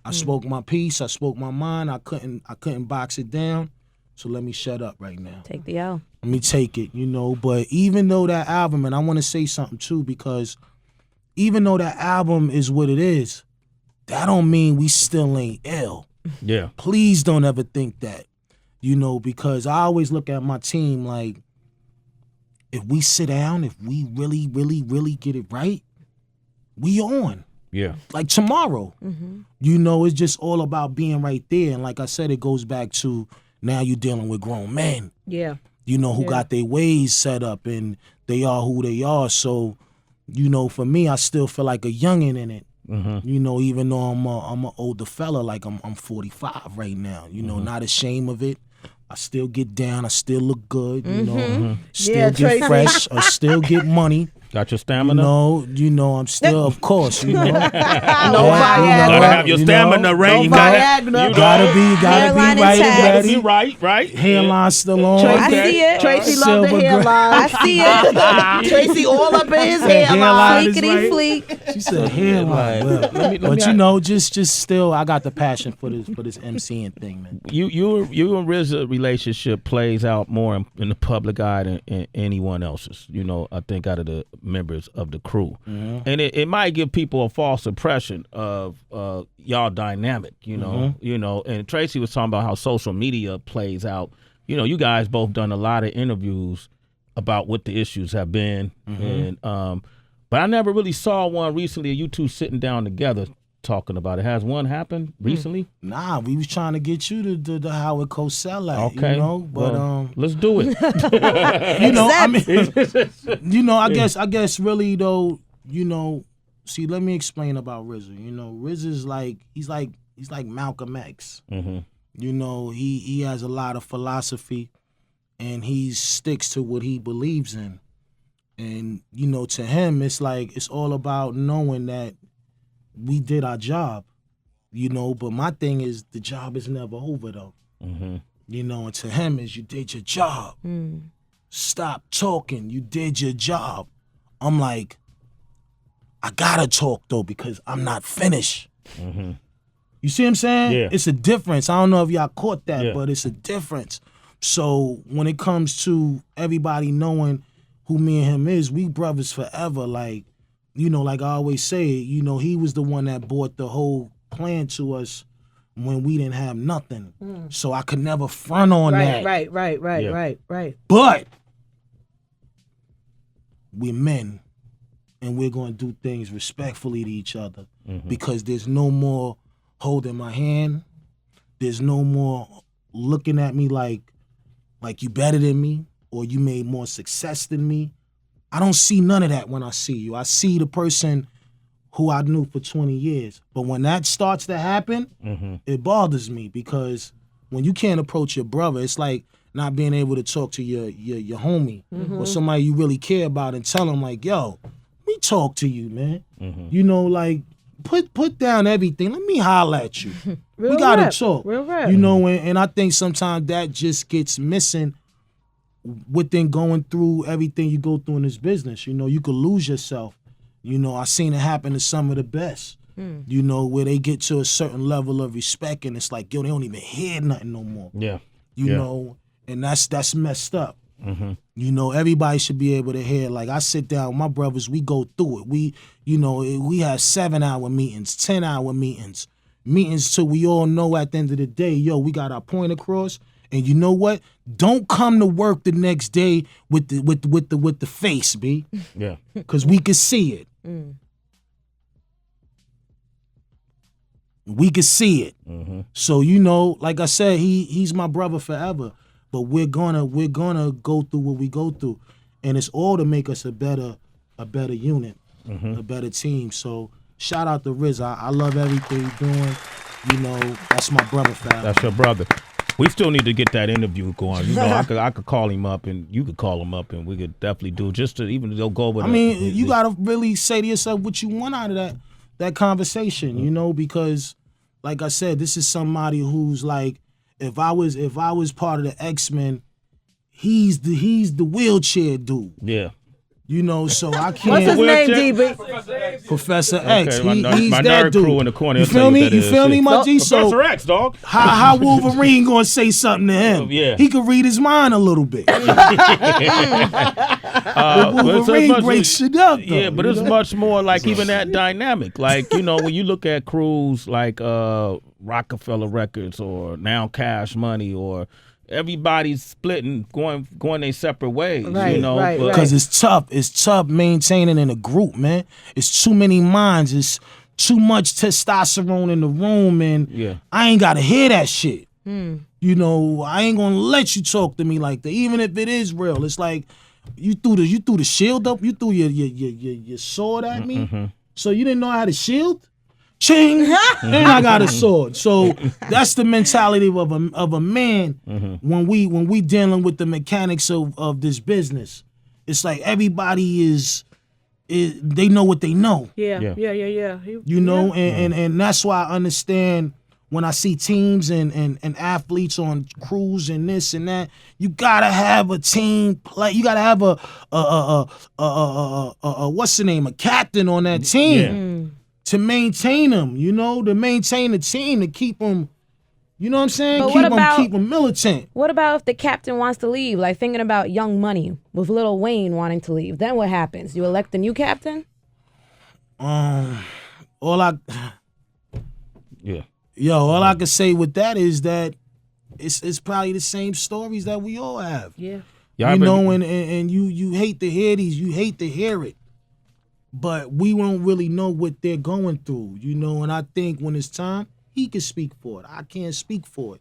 I spoke my piece, I spoke my mind, I couldn't box it down. So let me shut up right now. Take the L. Let me take it, you know. But even though that album, and I want to say something too, because even though that album is what it is, that don't mean we still ain't ill. Yeah. Please don't ever think that, you know, because I always look at my team like, if we sit down, if we really, really, really get it right, we on. Yeah. Like tomorrow. You know, it's just all about being right there. And like I said, it goes back to now you're dealing with grown men. Yeah. You know, who got their ways set up and they are who they are. So, you know, for me, I still feel like a youngin' in it. You know, even though I'm an older fella, like I'm 45 right now. You know, not ashamed of it. I still get down. I still look good. You know, still get Tracy. fresh. I still get money. Got your stamina? You know, I'm still, of course. You know, No Gotta have your stamina, Ray. No You Viagra. gotta be Hairline right and intact. ready. be right. Hairline still on. I see it. Tracy love Silver the gray. hairline. I see it. Tracy all up in his Hairline hairline. is Fleekity right. fleek. She said hairline. But you know, just still, I got the passion for this MCing thing, man. You and RZA relationship plays out more in the public eye than anyone else's. You know, I think out of the members of the crew, and it might give people a false impression of y'all dynamic. You know, and Tracy was talking about how social media plays out. You know, you guys both done a lot of interviews about what the issues have been, and but I never really saw one recently of you two sitting down together talking about it. Has one happened recently? Nah, we was trying to get you to the Howard Cosell at, Okay, you know, but let's do it. you know, I mean, you know, I guess really though, you know, see, let me explain about RZA. You know, RZA's like he's like Malcolm X. You know, he has a lot of philosophy, and he sticks to what he believes in. And you know, to him, it's like it's all about knowing that we did our job. You know, but my thing is the job is never over though. You know, and to him is you did your job. Stop talking. You did your job. I'm like, I gotta talk though because I'm not finished. You see what I'm saying? Yeah. It's a difference. I don't know if y'all caught that, Yeah. but it's a difference. So when it comes to everybody knowing who me and him is, we brothers forever. Like, you know, like I always say, you know, he was the one that brought the whole plan to us when we didn't have nothing. So I could never front on that. Right. But we're men and we're going to do things respectfully to each other because there's no more holding my hand. There's no more looking at me like you better than me or you made more success than me. I don't see none of that when I see you. I see the person who I knew for 20 years. But when that starts to happen, it bothers me because when you can't approach your brother, it's like not being able to talk to your homie or somebody you really care about and tell them like, yo, let me talk to you, man. You know, like put down everything. Let me holler at you. We gotta talk. Real rap. You know, and I think sometimes that just gets missing within going through everything you go through in this business. You know, you could lose yourself. You know, I seen it happen to some of the best. You know, where they get to a certain level of respect and it's like, yo, they don't even hear nothing no more. Yeah. You know, and that's messed up. You know, everybody should be able to hear. Like, I sit down with my brothers, we go through it. We, you know, we have 7-hour meetings, 10-hour meetings till we all know at the end of the day, yo, we got our point across. And you know what? Don't come to work the next day with the face, B. Yeah. Because we could see it. We could see it. So, you know, like I said, he's my brother forever. But we're gonna go through what we go through, and it's all to make us a better unit, a better team. So shout out to Riz. I love everything he's doing. You know, that's my brother forever. That's your brother. We still need to get that interview going. You know, I could call him up, and you could call him up, and we could definitely do just to even go over. I mean, you gotta really say to yourself what you want out of that conversation. You know, because like I said, this is somebody who's like. If I was part of the X-Men, he's the wheelchair dude. Yeah. You know, so I can't. What's his name, DB? Professor X. Okay, He's my that nerd dude. crew in the corner. You feel me? You feel me, my G? So Professor X, dog. how Wolverine gonna say something to him? Yeah. He could read his mind a little bit. Wolverine breaks shit up, though. Yeah, but it's much more like even that dynamic. Like, you know, when you look at crews like Rockefeller Records or now Cash Money or everybody's splitting, going their separate ways. Right, you know, right. Because it's tough. It's tough maintaining in a group, man. It's too many minds. It's too much testosterone in the room, and I ain't gotta hear that shit. You know, I ain't gonna let you talk to me like that, even if it is real. It's like you threw the shield up. You threw your sword at me. So you didn't know how to shield. Ching, and I got a sword. So that's the mentality of a man when we dealing with the mechanics of this business. It's like everybody is they know what they know. Yeah. You know, and that's why I understand when I see teams and athletes on crews and this and that. You gotta have a team play. You gotta have a what's the name? A captain on that team. To maintain them, you know, to maintain the team, to keep them, you know what I'm saying? But keep them militant. What about if the captain wants to leave? Like thinking about Young Money with Lil Wayne wanting to leave. Then what happens? You elect a new captain? All I can say with that is that it's probably the same stories that we all have. Yeah. You know, and you hate to hear these, you hate to hear it. But we don't really know what they're going through, you know. And I think when it's time, he can speak for it. I can't speak for it.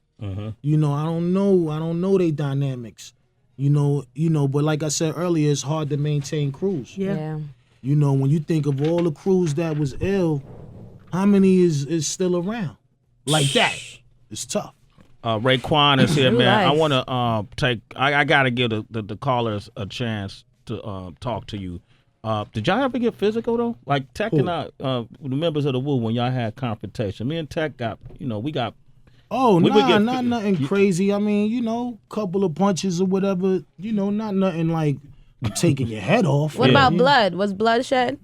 You know, I don't know their dynamics. You know. But like I said earlier, it's hard to maintain crews. Yeah. You know, when you think of all the crews that was ill, how many is still around like that? It's tough. Raekwon is here, man. I Nice. want to I gotta give the callers a chance to talk to you. Did y'all ever get physical though? Like Tech and I, the members of the Wu, when y'all had confrontation, me and Tech got, we got Oh, not nothing crazy. I mean, you know, couple of punches or whatever. You know, not nothing like taking your head off. What about blood? Was blood shed?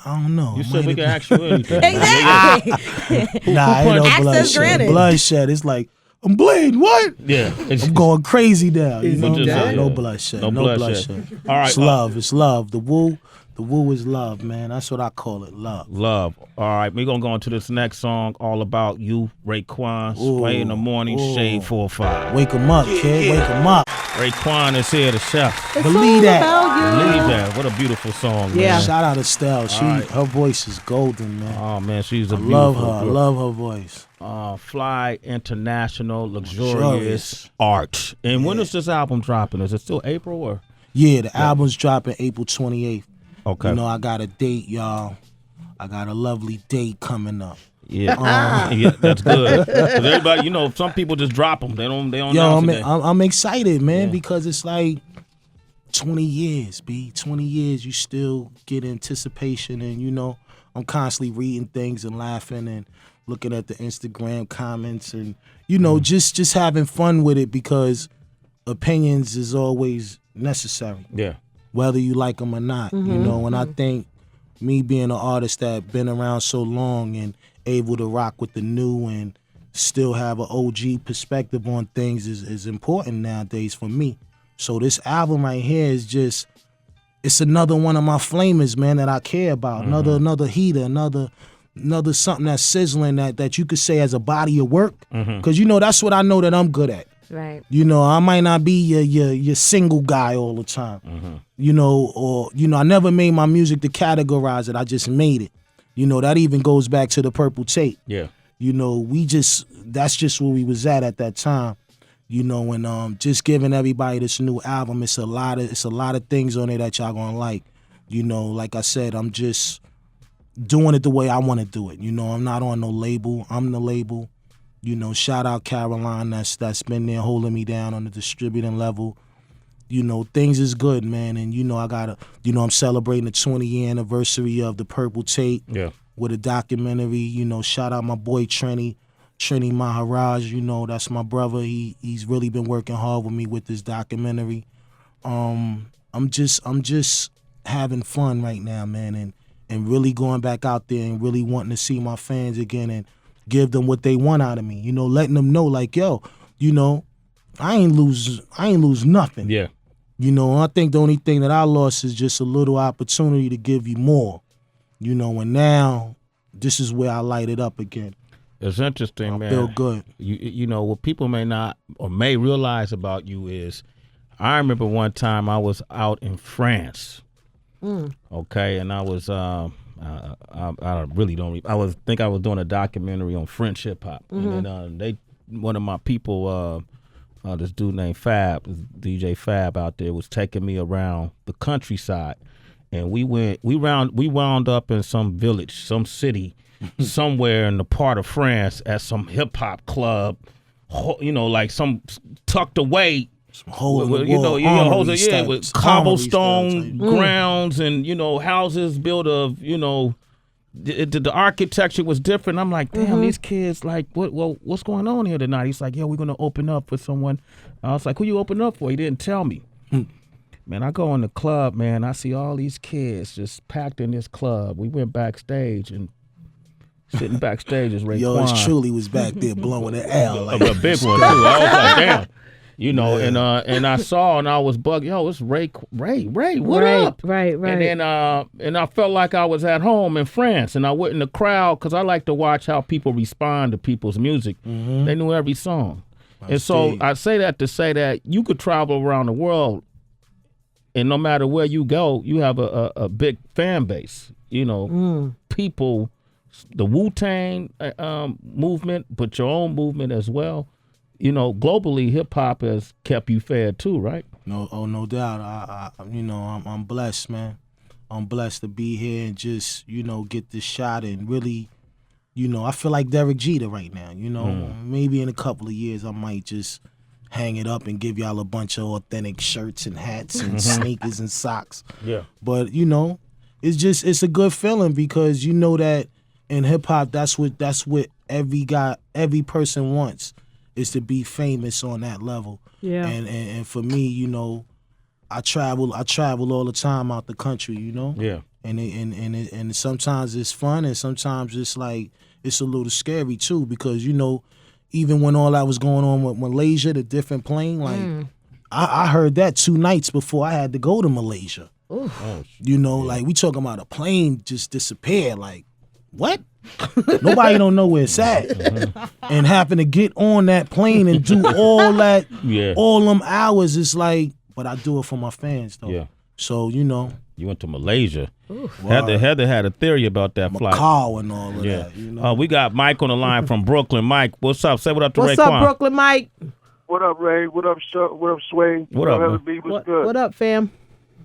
I don't know. You said we can ask you anything. Exactly. Nah, ain't no Access bloodshed. granted. Bloodshed. It's like, I'm bleeding. What? Yeah. I'm going crazy now. You know? just- Nah, yeah. no bloodshed. No No bloodshed. bloodshed. All right. It's love. It's love. The Wu is love, man. That's what I call it. Love. Love. All right, we're going to go into this next song, All About You, Raekwon, Sway in the Morning, Shade 4-5. Wake 'em up, kid. Wake 'em up. Raekwon is here, the chef. Believe that. Believe that. What a beautiful song, Yeah. man. Shout out to Stiles. right. Her voice is golden, man. Oh, man, she's a I beautiful love her. I girl. love her voice. Fly International, Luxurious Luxurious. Art. And when is this album dropping? Is it still April or? Yeah, the album's dropping April 28th. Okay. You know, I got a date, y'all. I got a lovely date coming up. Yeah. Yeah, that's good. 'Cause everybody, you know, some people just drop them. They don't Yo, announce it. I'm excited, man, Yeah. because it's like 20 years, B. 20 years, you still get anticipation, and you know, I'm constantly reading things and laughing and looking at the Instagram comments, and you know, just having fun with it, because opinions is always necessary, Yeah. whether you like them or not. You know, and I think me being an artist that been around so long and able to rock with the new and still have an OG perspective on things is important nowadays for me. So this album right here is just, it's another one of my flamers, man, that I care about. Another heater, another something that's sizzling that you could say as a body of work. Because you know, that's what I know that I'm good at. Right. You know, I might not be your single guy all the time. You know, or you know, I never made my music to categorize it. I just made it. You know, that even goes back to the Purple Tape. Yeah. You know, that's just where we was at that time. You know, and just giving everybody this new album, it's a lot of things on it that y'all gonna like. You know, like I said, I'm just doing it the way I want to do it. You know, I'm not on no label. I'm the label. You know, shout out Caroline that's been there holding me down on the distributing level. You know, things is good, man. And, you know, I'm celebrating the 20-year anniversary of the Purple Tape with a documentary. You know, shout out my boy Trini Maharaj. You know, that's my brother. He's really been working hard with me with this documentary. I'm just having fun right now, man, and really going back out there and really wanting to see my fans again and give them what they want out of me. You know, letting them know, like, yo, you know, I ain't lose nothing. Yeah. You know, I think the only thing that I lost is just a little opportunity to give you more. You know, and now this is where I light it up again. It's interesting, man. Feel good. You know, what people may not or may realize about you is, I remember one time I was out in France. Okay, and I was I really don't. I was doing a documentary on French hip hop, and then one of my people, this dude named Fab, DJ Fab out there, was taking me around the countryside, and we wound up in some village, some city, somewhere in the part of France at some hip hop club, you know, like some tucked away. With cobblestone grounds and, you know, houses built of, you know, the architecture was different. I'm like, damn, these kids, like, what's going on here tonight? He's like, yeah, we're gonna open up for someone. I was like, who you open up for? He didn't tell me. Man, I go in the club, man. I see all these kids just packed in this club. We went backstage and sitting backstage is Raekwon. Yours truly was back there blowing the L. Like, a big one too. I was like, damn. You know, and I saw and I was bugged. Yo, it's Ray, what up? Right. And then and I felt like I was at home in France, and I went in the crowd because I like to watch how people respond to people's music. They knew every song, and so I say that to say that you could travel around the world, and no matter where you go, you have a big fan base. You know, people, the Wu-Tang movement, but your own movement as well. You know, globally, hip hop has kept you fed too, right? No doubt. I'm blessed, man. I'm blessed to be here and just, you know, get this shot and really, you know, I feel like Derek Jeter right now. You know, maybe in a couple of years I might just hang it up and give y'all a bunch of authentic shirts and hats and sneakers and socks. Yeah. But you know, it's a good feeling because you know that in hip hop, that's what every person wants is to be famous on that level. Yeah. And for me, you know, I travel all the time out the country, you know. Yeah. And sometimes it's fun, and sometimes it's like it's a little scary too, because you know, even when all that was going on with Malaysia, the different plane, like I heard that 2 nights before I had to go to Malaysia. You know, like we talking about a plane just disappeared. Like, what? Nobody don't know where it's at. And happen to get on that plane and do all that, all them hours. It's like, but I do it for my fans though. Yeah. So you know. You went to Malaysia. Heather had a theory about that flight. Macau and all of that. You know? We got Mike on the line from Brooklyn. Mike, what's up? Say what up to Raekwon. What's up, Brooklyn Mike? What up, Ray? What up, what up, Sway? What up, Heather man? B? What's good? What up, fam?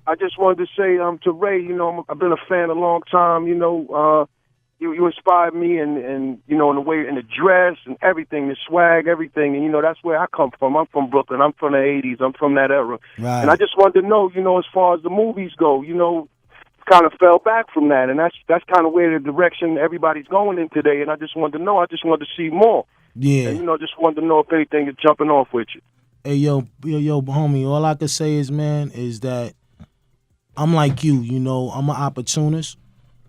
I just wanted to say to Ray, you know, I've been a fan a long time. You know, you inspired me, and you know, in the way, in the dress and everything, the swag, everything, and you know, that's where I come from. I'm from Brooklyn. I'm from the '80s. I'm from that era, Right. and I just wanted to know, you know, as far as the movies go, you know, kind of fell back from that, and that's kind of where the direction everybody's going in today. And I just wanted to know. I just wanted to see more. Yeah. And, you know, just wanted to know if anything is jumping off with you. Hey, yo, homie, all I can say is, man, is that I'm like you know, I'm an opportunist,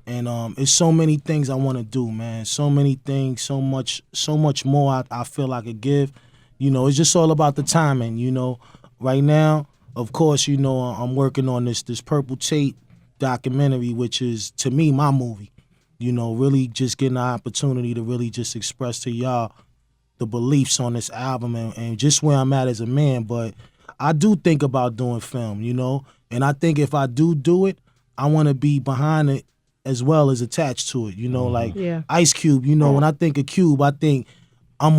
and it's so many things I want to do, man. So many things, so much more I feel I could give. You know, it's just all about the timing, you know. Right now, of course, you know, I'm working on this Purple Tape documentary, which is, to me, my movie. You know, really just getting the opportunity to really just express to y'all the beliefs on this album and just where I'm at as a man. But I do think about doing film, you know, and I think if I do it, I want to be behind it as well as attached to it, you know, like Ice Cube. You know, when I think of Cube, I think I'm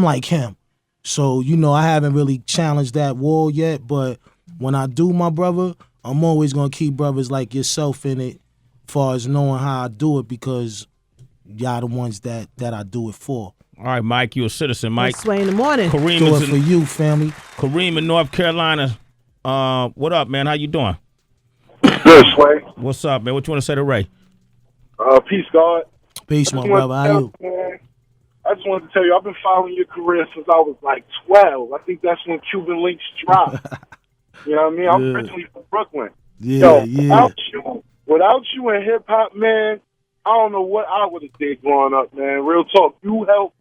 like him. So, you know, I haven't really challenged that wall yet, but when I do, my brother, I'm always gonna keep brothers like yourself in it, far as knowing how I do it, because y'all the ones that I do it for. All right, Mike, you a citizen, Mike. Sway in the morning. Kareem Do is it for you, family. Kareem in North Carolina. What up, man? How you doing? Good, Sway. What's up, man? What you want to say to Ray? Peace, God. Peace, my brother. How you? I just wanted to tell you, I've been following your career since I was like 12. I think that's when Cuban Links dropped. You know what I mean? I'm originally from Brooklyn. Yeah. Without you in hip hop, man, I don't know what I would have did growing up, man. Real talk. You helped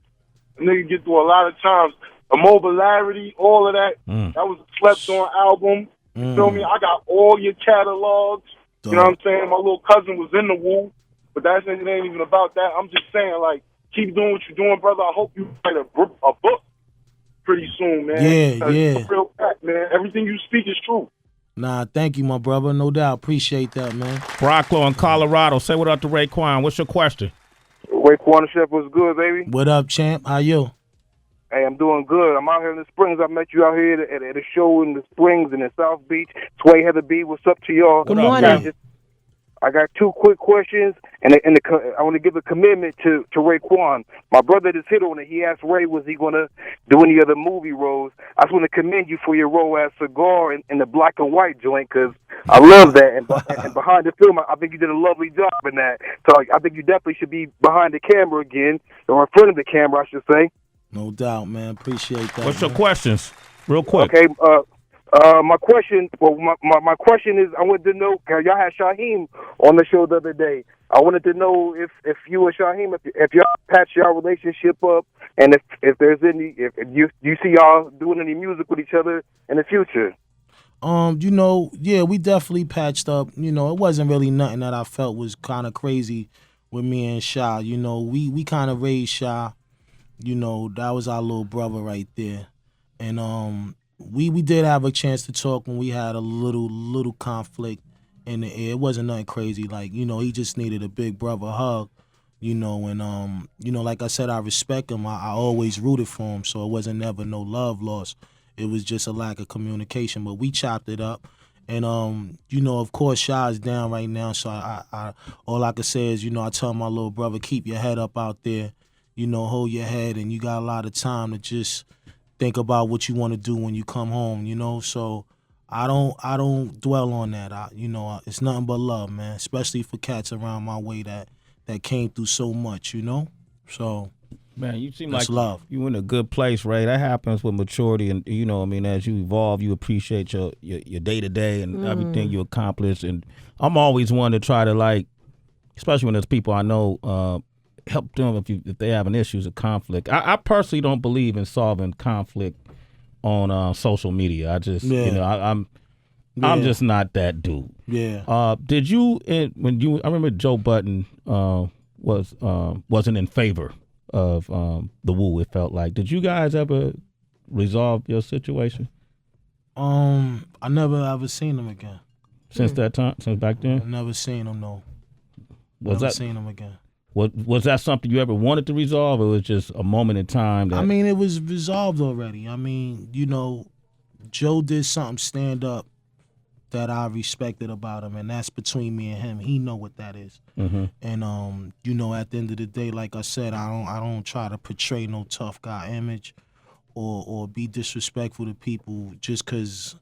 a nigga get through a lot of times. Immobility, all of that. That was a slept on album. You feel me? I got all your catalogs. You know what I'm saying? My little cousin was in the Wu, but it ain't even about that. I'm just saying, like, keep doing what you're doing, brother. I hope you write a book pretty soon, man. Yeah. Real fact, man. Everything you speak is true. Nah, thank you, my brother. No doubt. Appreciate that, man. Brocklow in Colorado. Say what up to Raekwon. What's your question? Raekwon Chef was good, baby. What up, champ? How you? Hey, I'm doing good. I'm out here in the Springs. I met you out here at a show in the Springs and in South Beach. Sway, Heather B, what's up to y'all? Good morning. I got 2 quick questions, and I want to give a commitment to Raekwon. My brother just hit on it. He asked Ray, was he going to do any other movie roles? I just want to commend you for your role as Cigar in the black and white joint, because I love that. And behind the film, I think you did a lovely job in that. So I think you definitely should be behind the camera again, or in front of the camera, I should say. No doubt, man. Appreciate that. What's your questions? Real quick. Okay, my question is, I wanted to know, cause y'all had Shaheem on the show the other day. I wanted to know if you and Shaheem, if y'all patch y'all relationship up, and if there's if you see y'all doing any music with each other in the future. You know, yeah, we definitely patched up. You know, it wasn't really nothing that I felt was kind of crazy with me and Sha. You know, we kind of raised Sha. You know, that was our little brother right there, and we did have a chance to talk when we had a little conflict in the air. It wasn't nothing crazy. Like, you know, he just needed a big brother hug, you know, and you know, like I said, I respect him. I always rooted for him, so it wasn't never no love lost. It was just a lack of communication, but we chopped it up. And you know, of course, Sha is down right now, so I all I can say is, you know, I tell my little brother, keep your head up out there, you know, hold your head, and you got a lot of time to just think about what you want to do when you come home, you know. So I don't dwell on that. You know, it's nothing but love, man. Especially for cats around my way that came through so much, you know. So Man, you seem That's like love. you in a good place, Ray. That happens with maturity, and you know, I mean, as you evolve, you appreciate your day to day and everything you accomplish. And I'm always one to try to, like, especially when there's people I know, help them if they have an issues of conflict. I personally don't believe in solving conflict on social media. I just you know I'm just not that dude. Yeah. Did you I remember Joe Budden wasn't in favor of the Wu, it felt like. Did you guys ever resolve your situation? I never ever seen him again. Since that time? Since back then? I never seen him, no. Never seen him again. Was that something you ever wanted to resolve, or was it just a moment in time that... I mean, it was resolved already. I mean, you know, Joe did something stand up that I respected about him, and that's between me and him. He know what that is. Mm-hmm. And you know, at the end of the day, like I said, I don't try to portray no tough guy image or be disrespectful to people just because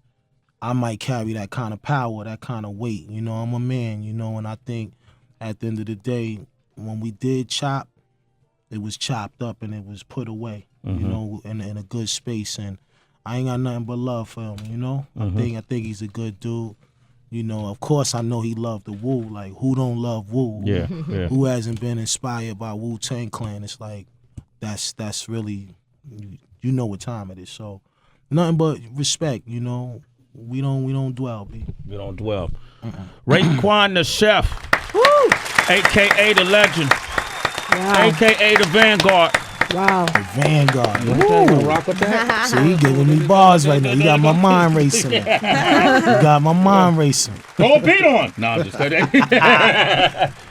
I might carry that kind of power, that kind of weight. You know, I'm a man, you know, and I think at the end of the day, when we did chop, it was chopped up and it was put away, you know, in a good space. And I ain't got nothing but love for him, you know. I think he's a good dude. You know, of course I know he loved the Wu. Like, who don't love Wu? Yeah. Who hasn't been inspired by Wu-Tang Clan? It's like that's really, you know what time it is. So nothing but respect, you know. We don't dwell, B. We don't dwell. RAEKWON the chef, a.k.a. the legend, a.k.a. the Vanguard. Wow. The Vanguard. You gonna rock with that? See, he giving me bars right now. You got my mind racing. You got my mind racing. Go beat on. No, I'm just kidding.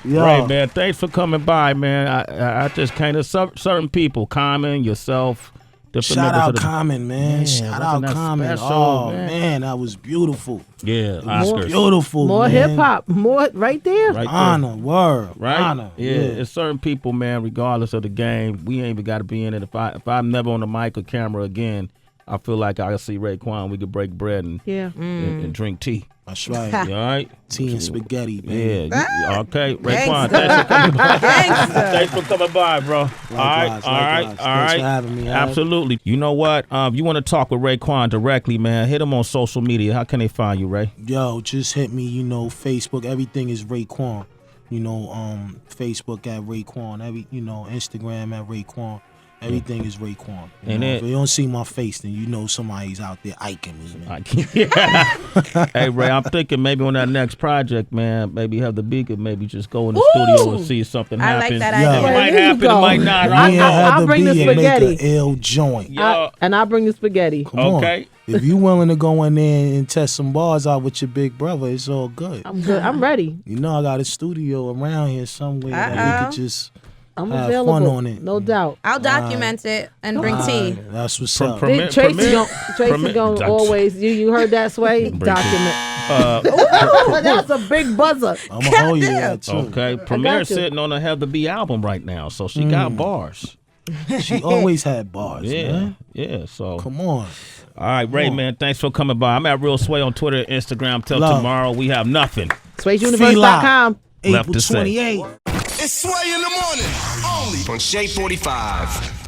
Right, man. Thanks for coming by, man. I just kind of certain people, Common, yourself. Shout out Common, man. Shout out Common. Special, oh, man, that was beautiful. Yeah, Oscars. Beautiful, more man. hip hop, more right there. Right there. Honor, word, right? Honor. Yeah, it's certain people, man. Regardless of the game, we ain't even got to be in it. If I'm never on the mic or camera again, I feel like I see RAEKWON. We could break bread and drink tea. That's right. You all right? Tea and spaghetti, man. Yeah. Okay, RAEKWON. Thanks for coming by. Thanks for coming by, bro. Likewise, all right. Thanks for having me. Absolutely. You know what? If you want to talk with RAEKWON directly, man, hit him on social media. How can they find you, Ray? Yo, just hit me. You know, Facebook. Everything is RAEKWON. You know, Facebook at RAEKWON. Instagram at RAEKWON. Everything is RAEKWON. If you don't see my face, then you know somebody's out there iking me, man. Hey, Ray, I'm thinking maybe on that next project, man, maybe have the Beacon, maybe just go in the studio and see if something happens. I like that idea. It might happen, it might not. I'll bring the spaghetti. Make an ill joint. And I'll bring the spaghetti. Come on. If you willing to go in there and test some bars out with your big brother, it's all good. I'm good. I'm ready. You know, I got a studio around here somewhere that we could just I'm have available. fun on it. No doubt. I'll document it and bring tea. That's what's up. Tracy gonna always. You heard that, Sway? Document. That's a big buzzer. I'm gonna hold you that too. Okay, Premier's sitting on a Heather B album right now, so she got bars. She always had bars, man. Yeah, so. Come on. All right, Ray, man, thanks for coming by. I'm at Real Sway on Twitter and Instagram. Till tomorrow, we have nothing. SwayUniverse.com. April 28th. It's Sway in the morning, only on Shade 45.